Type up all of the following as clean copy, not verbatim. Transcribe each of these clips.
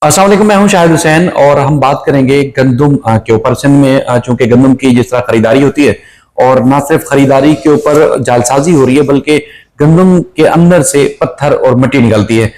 अस्सलाम वालेकुम, मैं हूं शाहिद हुसैन और हम बात करेंगे गंदम के ऊपर। सिंध में चूंकि गंदम की जिस तरह खरीदारी होती है और ना सिर्फ खरीदारी के ऊपर जालसाजी हो रही है बल्कि गंदम के अंदर से पत्थर और मिट्टी निकलती है।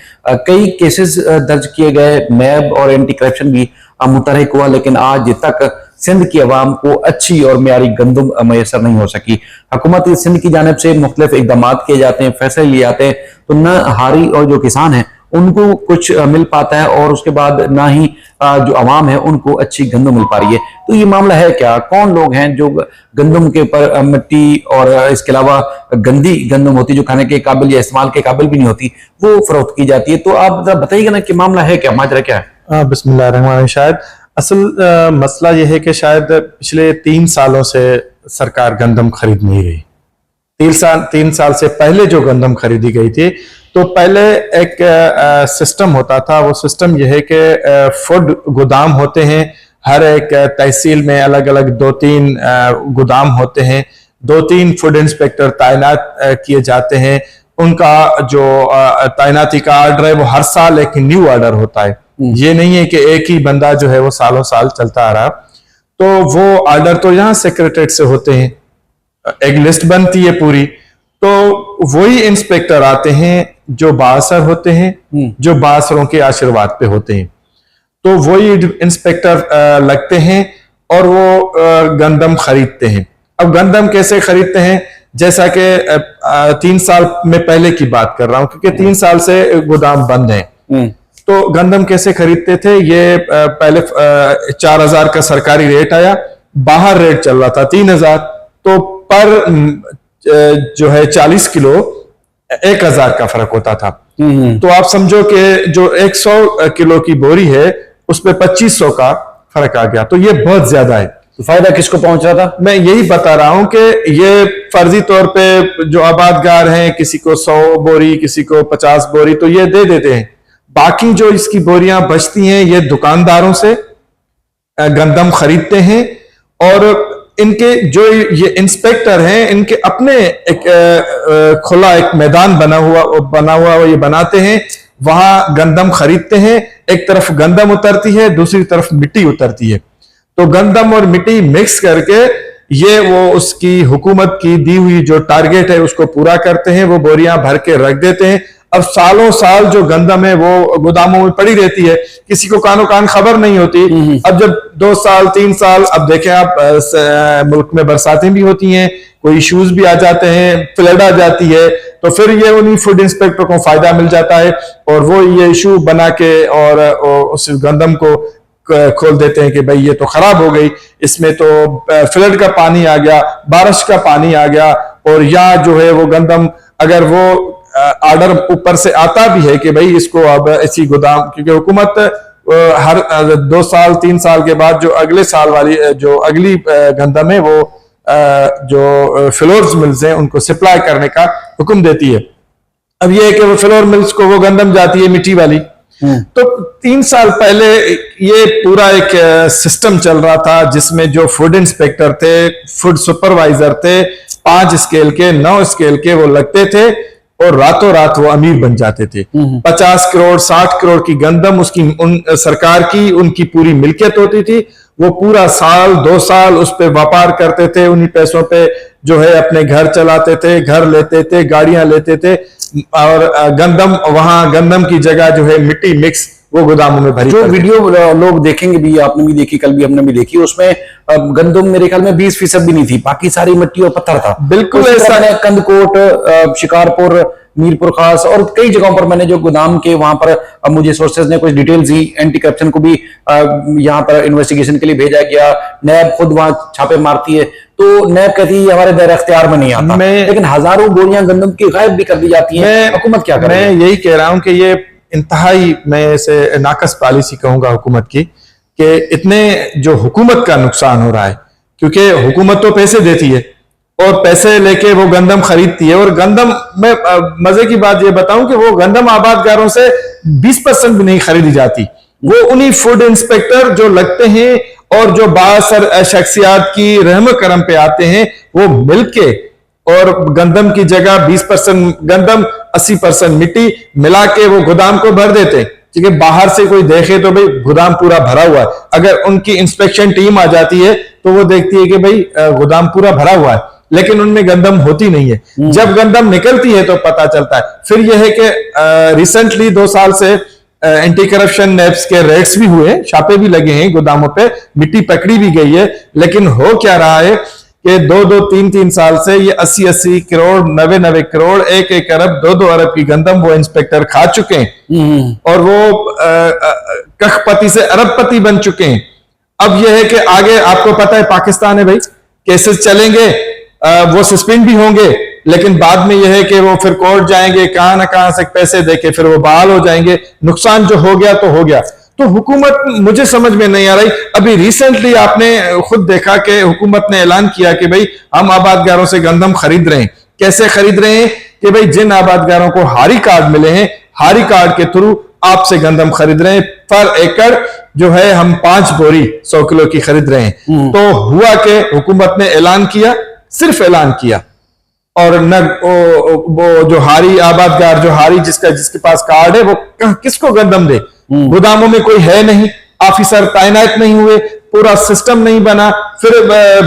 कई केसेस दर्ज किए गए, नैब और एंटी करप्शन भी मुतहरिक हुआ, लेकिन आज तक सिंध की आवाम को अच्छी और मियारी गंदम मैसर नहीं हो सकी। हुकूमत सिंध की जानिब से मुख्तलिफ इकदाम किए जाते हैं, फैसले लिए जाते हैं, तो न हारी और जो किसान हैं उनको कुछ मिल पाता है और उसके बाद ना ही जो आवाम है उनको अच्छी गंदम मिल पा रही है। तो ये मामला है क्या? कौन लोग हैं जो गंदम के ऊपर मिट्टी और इसके अलावा गंदी गंदम होती जो खाने के काबिल या इस्तेमाल के काबिल भी नहीं होती वो फरोख्त की जाती है? तो आप बताइएगा ना कि मामला है क्या, माजरा क्या है? बिस्मिल्लाह। शायद असल मसला यह है कि शायद पिछले 3 सालों से सरकार गंदम खरीद नहीं रही। 3 साल से पहले जो गंदम खरीदी गई थी, तो पहले एक सिस्टम होता था। वो सिस्टम यह है कि फूड गोदाम होते हैं, हर एक तहसील में अलग अलग 2-3 गोदाम होते हैं, 2-3 फूड इंस्पेक्टर तैनात किए जाते हैं। उनका जो तैनाती का ऑर्डर है वो हर साल एक न्यू ऑर्डर होता है। ये नहीं है कि एक ही बंदा जो है वो सालों साल चलता आ रहा। तो वो ऑर्डर तो यहाँ सेक्रेटरीट से होते हैं, एक लिस्ट बनती है पूरी, तो वही इंस्पेक्टर आते हैं जो बासर होते हैं, जो बासरों के आशीर्वाद पे होते हैं। तो वही इंस्पेक्टर लगते हैं और वो गंदम खरीदते हैं। अब गंदम कैसे खरीदते हैं? जैसा कि 3 साल में पहले की बात कर रहा हूं, क्योंकि 3 साल से गोदाम बंद है। तो गंदम कैसे खरीदते थे? ये पहले 4000 का सरकारी रेट आया, बाहर रेट चल रहा था 3000, तो पर जो है 40 किलो 1000 का फर्क होता था। तो आप समझो कि जो 100 किलो की बोरी है उस पर 2500 का फर्क आ गया। तो ये बहुत ज्यादा है। तो फायदा किसको पहुंच रहा था? मैं यही बता रहा हूं कि ये फर्जी तौर पे जो आबादगार हैं, किसी को 100 बोरी, किसी को 50 बोरी, तो ये दे देते हैं। बाकी जो इसकी बोरियां बचती हैं ये दुकानदारों से गंदम खरीदते हैं। और इनके जो ये इंस्पेक्टर हैं, इनके अपने एक खुला एक मैदान बना हुआ ये बनाते हैं, वहां गंदम खरीदते हैं। एक तरफ गंदम उतरती है, दूसरी तरफ मिट्टी उतरती है। तो गंदम और मिट्टी मिक्स करके ये वो उसकी हुकूमत की दी हुई जो टारगेट है उसको पूरा करते हैं। वो बोरियां भर के रख देते हैं। अब सालों साल जो गंदम है वो गोदामों में पड़ी रहती है, किसी को कानो कान खबर नहीं होती। अब जब 2 साल 3 साल, अब देखें आप मुल्क में बरसातें भी होती हैं, कोई इश्यूज भी आ जाते हैं, फ्लड आ जाती है, तो फिर ये उन्हीं फूड इंस्पेक्टर को फायदा मिल जाता है और वो ये इशू बना के और उस गंदम को खोल देते हैं कि भाई ये तो खराब हो गई, इसमें तो फ्लड का पानी आ गया, बारिश का पानी आ गया। और या जो है वो गंदम, अगर वो ऑर्डर ऊपर से आता भी है कि भाई इसको अब ऐसी गोदाम, क्योंकि हुकूमत हर 2 साल 3 साल के बाद जो अगले साल वाली जो अगली गंदम है वो जो फ्लोर्स मिल्स हैं उनको सप्लाई करने का हुक्म देती है। अब ये है कि वो फ्लोर मिल्स को वो गंदम जाती है मिट्टी वाली। तो 3 साल पहले ये पूरा एक सिस्टम चल रहा था जिसमें जो फूड इंस्पेक्टर थे, फूड सुपरवाइजर थे, 5 स्केल के 9 स्केल के वो लगते थे और रातों रात वो अमीर बन जाते थे। 50 करोड़ 60 करोड़ की गंदम उसकी सरकार की उनकी पूरी मिल्कियत होती थी। वो पूरा साल 2 साल उस पे व्यापार करते थे, उन्हीं पैसों पे जो है अपने घर चलाते थे, घर लेते थे, गाड़ियां लेते थे। और गंदम, वहां गंदम की जगह जो है मिट्टी मिक्स वो गोदामों में भरी। जो वीडियो लोग देखेंगे भी, आपने भी देखी, कल भी हमने भी देखी, उसमें गंदम मेरे ख्याल में 20% भी नहीं थी, बाकी सारी मिट्टी और पत्थर था। बिल्कुल ऐसा है। कंदकोट, शिकारपुर, मीरपुर खास और कई जगहों पर मैंने जो गोदाम के वहां पर मुझे सोर्सेज ने कुछ डिटेल्स दी। एंटी करप्शन को भी यहाँ पर इन्वेस्टिगेशन के लिए भेजा गया। नैब खुद वहां छापे मारती है, तो नैब कहती है हमारे दायरे इख्तियार में नहीं आता, लेकिन हजारों बोरियां गंदम की गायब भी कर दी जाती है। हुकूमत क्या करे? मैं यही कह रहा हूं कि ये इंतहाई, मैं इसे नाकस पॉलिसी कहूंगा हुकूमत की, कि इतने जो हुकूमत का नुकसान हो रहा है, क्योंकि हुकूमत तो पैसे देती है और पैसे लेके वो गंदम खरीदती है। और गंदम में मजे की बात ये बताऊं कि वो गंदम आबादगारों से 20% भी नहीं खरीदी जाती। वो उन्हीं फूड इंस्पेक्टर जो लगते हैं और जो बासर शख्सियात की रहम करम पे आते हैं, वो मिलके और गंदम की जगह 20% गंदम 80% मिट्टी मिला के वो गोदाम को भर देते। क्योंकि बाहर से कोई देखे तो भाई गोदाम पूरा भरा हुआ है, अगर उनकी इंस्पेक्शन टीम आ जाती है तो वो देखती है कि भाई गोदाम पूरा भरा हुआ है, लेकिन उनमें गंदम होती नहीं है। जब गंदम निकलती है तो पता चलता है। फिर यह है कि रिसेंटली 2 साल से एंटी करप्शन नेप्स के रेड्स भी हुए, छापे भी लगे हैं गोदामों पे, मिट्टी पकड़ी भी गई है, लेकिन हो क्या रहा है कि 2-2, 3-3 साल से ये 80-80 करोड़, 90-90 करोड़, 1-1 अरब, 2-2 अरब की गंदम वो इंस्पेक्टर खा चुके हैं और वो कखपति से अरबपति बन चुके हैं। अब यह है कि आगे आपको पता है पाकिस्तान है भाई, केसेस चलेंगे, वो सस्पेंड भी होंगे, लेकिन बाद में यह है कि वो फिर कोर्ट जाएंगे, कहां ना कहां से पैसे देके फिर वो बहाल हो जाएंगे। नुकसान जो हो गया तो हो गया। तो हुकूमत मुझे समझ में नहीं आ रही। अभी रिसेंटली आपने खुद देखा कि हुकूमत ने ऐलान किया कि भाई हम आबादगारों से गंदम खरीद रहे हैं। कैसे खरीद रहे हैं कि भाई जिन आबादगारों को हारी कार्ड मिले हैं, हारी कार्ड के थ्रू आपसे गंदम खरीद रहे हैं। पर एकड़ जो है हम 5 बोरी 100 किलो की खरीद रहे हैं। तो हुआ कि हुकूमत ने ऐलान किया, सिर्फ ऐलान किया, और न वो जो हारी आबादगार, जो हारी जिसके पास कार्ड है, वो किसको गंदम दे? गोदामों में कोई है नहीं, ऑफिसर तैनात नहीं हुए, पूरा सिस्टम नहीं बना। फिर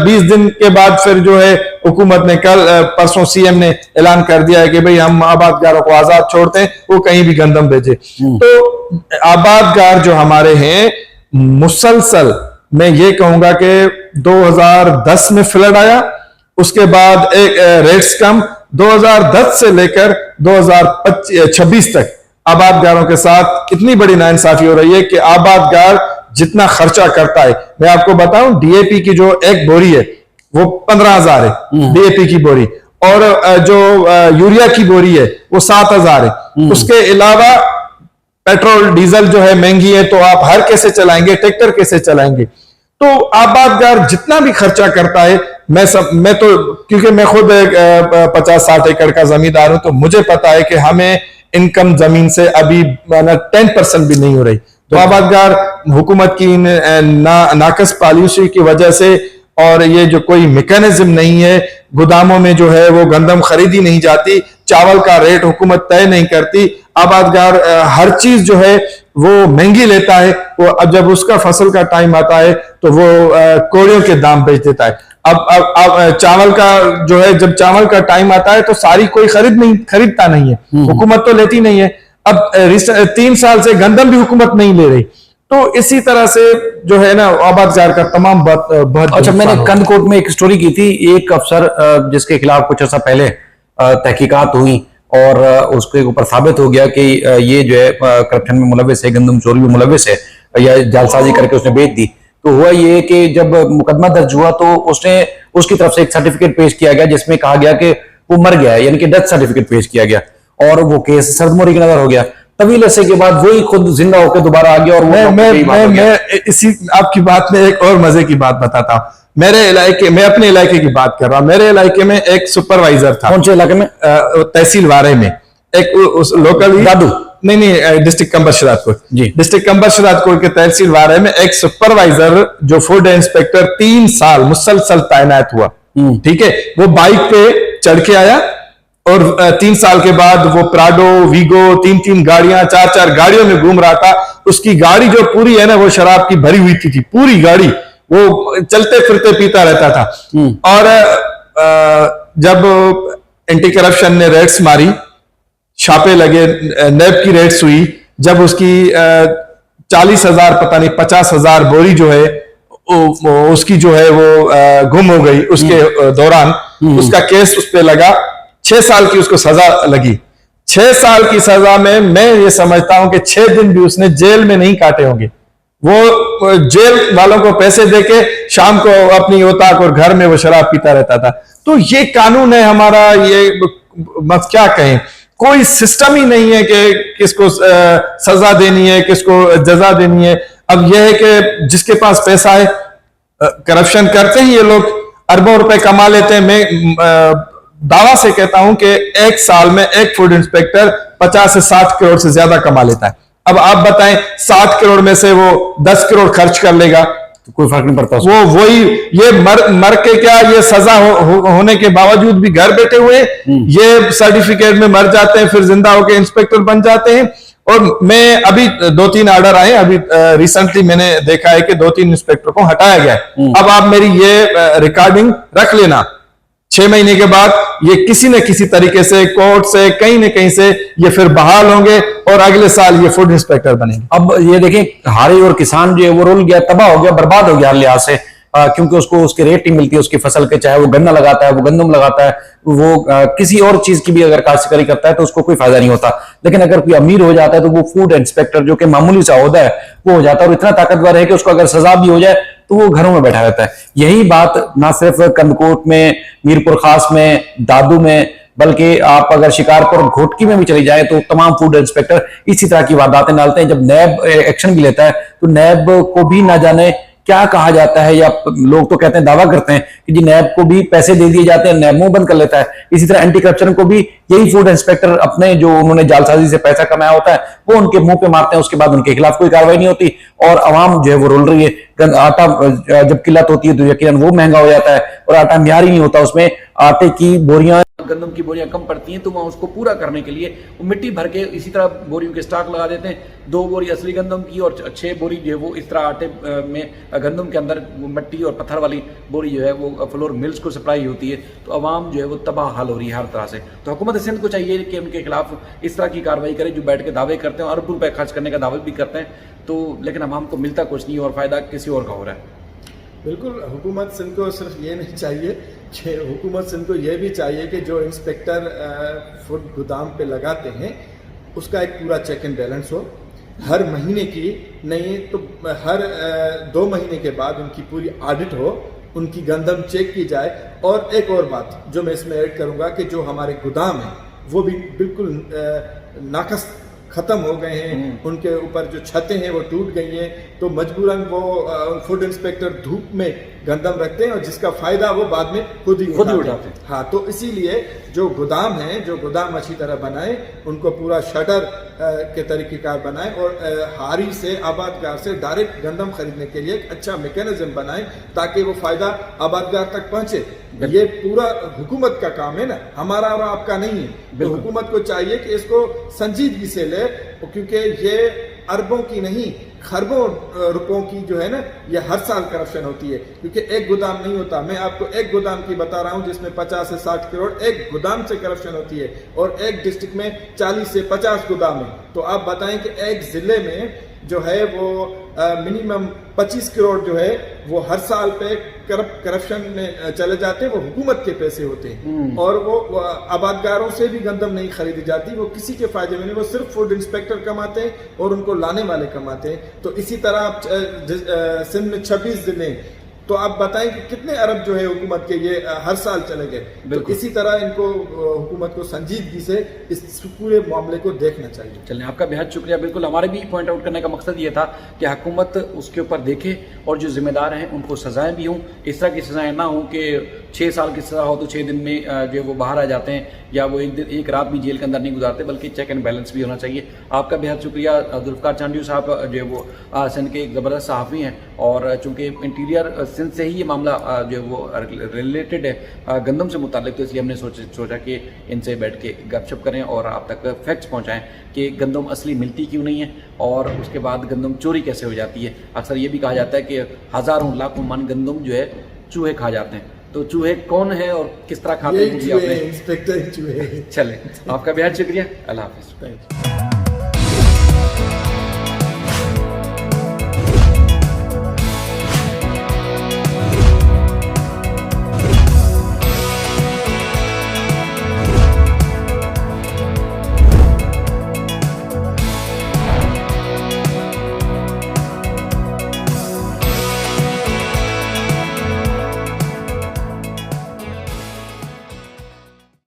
20 दिन के बाद फिर जो है हुकूमत ने कल परसों सीएम ने ऐलान कर दिया है कि भाई हम आबादगारों को आजाद छोड़ते हैं, वो कहीं भी गंदम भेजे। तो आबादगार जो हमारे हैं, मुसलसल मैं ये कहूंगा कि 2010 में फ्लड आया, उसके बाद एक रेट्स कम, 2010 से लेकर 2026 तक आबादगारों के साथ इतनी बड़ी नाइंसाफी हो रही है कि आबादगार जितना खर्चा करता है, मैं आपको बताऊं, डीएपी की जो एक बोरी है वो 15,000 है डीएपी की बोरी, और जो यूरिया की बोरी है वो 7,000 है। उसके अलावा पेट्रोल डीजल जो है महंगी है, तो आप हर कैसे चलाएंगे, ट्रैक्टर कैसे चलाएंगे? तो आबादगार जितना भी खर्चा करता है, मैं तो क्योंकि मैं खुद 50-60 एकड़ का जमींदार हूं, तो मुझे पता है कि हमें इनकम जमीन से अभी 10% भी नहीं हो रही। तो आबादगार हुकूमत की नाकस पॉलिसी की वजह से, और ये जो कोई मैकेनिज्म नहीं है, गोदामों में जो है वो गंदम खरीदी नहीं जाती, चावल का रेट हुकूमत तय नहीं करती, आबादगार हर चीज जो है वो महंगी लेता है। वो अब जब उसका फसल का टाइम आता है तो वो कोड़ियों के दाम बेच देता है। अब चावल का जो है, जब चावल का टाइम आता है तो सारी कोई खरीदता नहीं है, हुकूमत तो लेती नहीं है। अब 3 साल से गंदम भी हुकूमत नहीं ले रही। तो इसी तरह से जो है ना आबादगार का तमाम बहुत अच्छा, मैंने कंदकोट में एक स्टोरी की थी, एक अफसर जिसके खिलाफ कुछ अर्सा पहले तहकीकात हुई और उसके ऊपर साबित हो गया कि ये जो है करप्शन में मुलविस है, गंदम चोरी में मुलविस है, या जालसाजी करके उसने बेच दी। तो हुआ ये कि जब मुकदमा दर्ज हुआ तो उसकी तरफ से एक सर्टिफिकेट पेश किया गया जिसमें कहा गया कि वो मर गया है, यानी कि डेथ सर्टिफिकेट पेश किया गया, और वो केस सर्दमोरी की नजर हो गया। तवील अरसे के बाद वही खुद जिंदा होकर दोबारा आ गया। और मैं इसी आपकी बात में एक और मजे की बात बताता हूँ। मैं अपने इलाके की बात कर रहा हूँ। मेरे इलाके में एक सुपरवाइजर था। कौन से इलाके में? तहसील वारे में एक लोकल दादू नहीं, डिस्ट्रिक्ट कंबर शरादकोट जी, डिस्ट्रिक्ट कंबर शरादकोट के तहसील वारे में एक सुपरवाइजर जो फूड इंस्पेक्टर 3 साल मुसलसल तैनात हुआ। ठीक है, वो बाइक पे चढ़ के आया और 3 साल के बाद वो प्राडो, वीगो, 3-3 गाड़ियां, 4-4 गाड़ियों में घूम रहा था। उसकी गाड़ी जो पूरी है ना, वो शराब की भरी हुई थी पूरी गाड़ी, वो चलते फिरते पीता रहता था। और जब एंटी करप्शन ने रेड्स मारी, छापे लगे, नैब की रेड्स हुई, जब उसकी 40,000 पता नहीं 50,000 बोरी जो है उसकी जो है वो गुम हो गई, उसके दौरान उसका केस उस पर लगा। 6 साल की उसको सजा लगी। 6 साल की सजा में मैं ये समझता हूं कि 6 दिन भी उसने जेल में नहीं काटे होंगे। वो जेल वालों को पैसे देके शाम को अपनी औताक और घर में वो शराब पीता रहता था। तो ये कानून है हमारा, ये मत क्या कहें, कोई सिस्टम ही नहीं है कि किसको सजा देनी है, किसको जजा देनी है। अब यह है कि जिसके पास पैसा है, करप्शन करते हैं ये लोग, अरबों रुपए कमा लेते हैं। मैं दावा से कहता हूं कि एक साल में एक फूड इंस्पेक्टर 50 से 60 करोड़ से ज्यादा कमा लेता है। अब आप बताएं, 60 करोड़ में से वो 10 करोड़ खर्च कर लेगा तो कोई फर्क नहीं पड़ता। वो वही ये मर के क्या, ये सजा होने के बावजूद भी घर बैठे हुए ये सर्टिफिकेट में मर जाते हैं, फिर जिंदा होकर इंस्पेक्टर बन जाते हैं। और मैं अभी 2-3 ऑर्डर आए, अभी रिसेंटली मैंने देखा है कि 2-3 इंस्पेक्टर को हटाया गया है। अब आप मेरी ये रिकॉर्डिंग रख लेना, 6 महीने के बाद ये किसी न किसी तरीके से कोर्ट से कहीं न कहीं से ये फिर बहाल होंगे और अगले साल ये फूड इंस्पेक्टर बनेंगे। अब ये देखें, हारी और किसान जो है वो रुल गया, तबाह हो गया, बर्बाद हो गया हर लिहाज से, क्योंकि उसको उसकी रेट नहीं मिलती उसकी फसल के, चाहे वो गन्ना लगाता है, वो गंदम लगाता है, वो किसी और चीज की भी अगर काश्तकारी करता है तो उसको कोई फायदा नहीं होता। लेकिन अगर कोई अमीर हो जाता है तो वो फूड इंस्पेक्टर जो कि मामूली सा ओहदा है वो हो जाता है, और इतना ताकतवर है कि उसको अगर सजा भी हो जाए तो वो घरों में बैठा रहता है। यही बात ना सिर्फ कंदकोट में, मीरपुर खास में, दादू में, बल्कि आप अगर शिकारपुर घोटकी में भी चली जाए तो तमाम फूड इंस्पेक्टर इसी तरह की वारदातें डालते हैं। जब नैब एक्शन भी लेता है तो नैब को भी ना जाने क्या कहा जाता है, या लोग तो कहते हैं, दावा करते हैं कि जी नैब को भी पैसे दे दिए जाते हैं, नैब मुंह बंद कर लेता है। इसी तरह एंटी करप्शन को भी यही फूड इंस्पेक्टर अपने जो उन्होंने जालसाजी से पैसा कमाया होता है वो उनके मुंह पे मारते हैं, उसके बाद उनके खिलाफ कोई कार्रवाई नहीं होती और अवाम जो है वो रुल रही है। आटा जब किल्लत होती है तो यकीनन वो महंगा हो जाता है और आटा म्यार ही नहीं होता, उसमें आटे की बोरियां, गंदम की बोरियां कम पड़ती हैं, तो वहां उसको पूरा करने के लिए वो मिट्टी भर के इसी तरह बोरियों के स्टॉक लगा देते हैं। 2 बोरी असली गंदम की और 6 बोरी जो है वो इस तरह आटे में गंदम के अंदर वो मिट्टी और पत्थर वाली बोरी जो है वो फ्लोर मिल्स को सप्लाई होती है। तो अवाम जो है वो तबाह हाल हो रही है हर तरह से। तो हुकूमत सिंध को चाहिए कि उनके खिलाफ इस तरह की कार्रवाई करे जो बैठ के दावे करते हैं, अरबों रुपए खर्च करने का दावे भी करते हैं, तो लेकिन अवाम को मिलता कुछ नहीं और फायदा किसी और का हो रहा है। बिल्कुल, हुकूमत सिंध को सिर्फ ये नहीं चाहिए कि हुकूमत सिंध को ये भी चाहिए कि जो इंस्पेक्टर फूड गोदाम पे लगाते हैं उसका एक पूरा चेक एंड बैलेंस हो, हर महीने की नहीं तो हर 2 महीने के बाद उनकी पूरी ऑडिट हो, उनकी गंदम चेक की जाए। और एक और बात जो मैं इसमें ऐड करूंगा कि जो हमारे गोदाम है वो भी बिल्कुल नाकस खत्म हो गए हैं, उनके ऊपर जो छतें हैं वो टूट गई हैं, तो मजबूरन वो फूड इंस्पेक्टर धूप में गंदम रखते हैं और जिसका फायदा वो बाद में खुद ही उठाते हैं। हाँ, तो इसीलिए जो गोदाम है, जो गोदाम अच्छी तरह बनाए, उनको पूरा शटर के तरीक़ेकार बनाए और हारी से, आबादगार से डायरेक्ट गंदम खरीदने के लिए एक अच्छा मैकेनिज्म बनाए ताकि वो फायदा आबादगार तक पहुंचे। ये पूरा हुकूमत का काम है ना, हमारा और आपका नहीं है। तो हुकूमत को चाहिए कि इसको संजीदगी से ले, क्योंकि ये अरबों की नहीं खरबों रुपयों की जो है ना, ये हर साल करप्शन होती है, क्योंकि एक गोदाम नहीं होता। मैं आपको एक गोदाम की बता रहा हूं जिसमें 50 से 60 करोड़ एक गोदाम से करप्शन होती है और एक डिस्ट्रिक्ट में 40 से 50 गोदाम है। तो आप बताएं कि एक जिले में जो है वो मिनिमम 25 करोड़ जो है वो हर साल पे करप्शन में चले जाते हैं, वो हुकूमत के पैसे होते हैं और वो आबादगारों से भी गंदम नहीं खरीदी जाती, वो किसी के फायदे में नहीं, वो सिर्फ फूड इंस्पेक्टर कमाते हैं और उनको लाने वाले कमाते हैं। तो इसी तरह आप सिंध में 26 जिले, तो आप बताएं कि कितने अरब जो है हुकूमत के ये हर साल चले गए। तो इसी तरह इनको हुकूमत को संजीदगी से इस पूरे मामले को देखना चाहिए। चलिए, आपका बेहद शुक्रिया। बिल्कुल, हमारे भी पॉइंट आउट करने का मकसद ये था कि हुकूमत उसके ऊपर देखे और जो जिम्मेदार हैं उनको सजाएं भी हों। इस तरह की सजाएं ना हों कि 6 साल की सजा हो तो 6 दिन में जो वो बाहर आ जाते हैं, या वो एक रात भी जेल के अंदर नहीं गुजारते, बल्कि चेक एंड बैलेंस भी होना चाहिए। आपका बेहद शुक्रिया। जुल्फकार चांडियो साहब जो है वो सिंध के एक ज़बरदस्त सहाफ़ी हैं और चूँकि इंटीरियर सिंध से ही ये मामला जो है वो रिलेटेड है गंदम से मुताल्लिक, तो इसलिए हमने सोचा कि इनसे बैठ के गपशप करें और आप तक फैक्ट्स पहुँचाएँ कि गंदम असली मिलती क्यों नहीं है और उसके बाद गंदम चोरी कैसे हो जाती है। अक्सर ये भी कहा जाता है कि हज़ारों लाखों मन गंदम जो है चूहे खा जाते हैं। तो चूहे कौन है और किस तरह खाते हैं? इंस्पेक्टर चूहे। चले, आपका बेहद शुक्रिया। अल्लाह हाफिज़।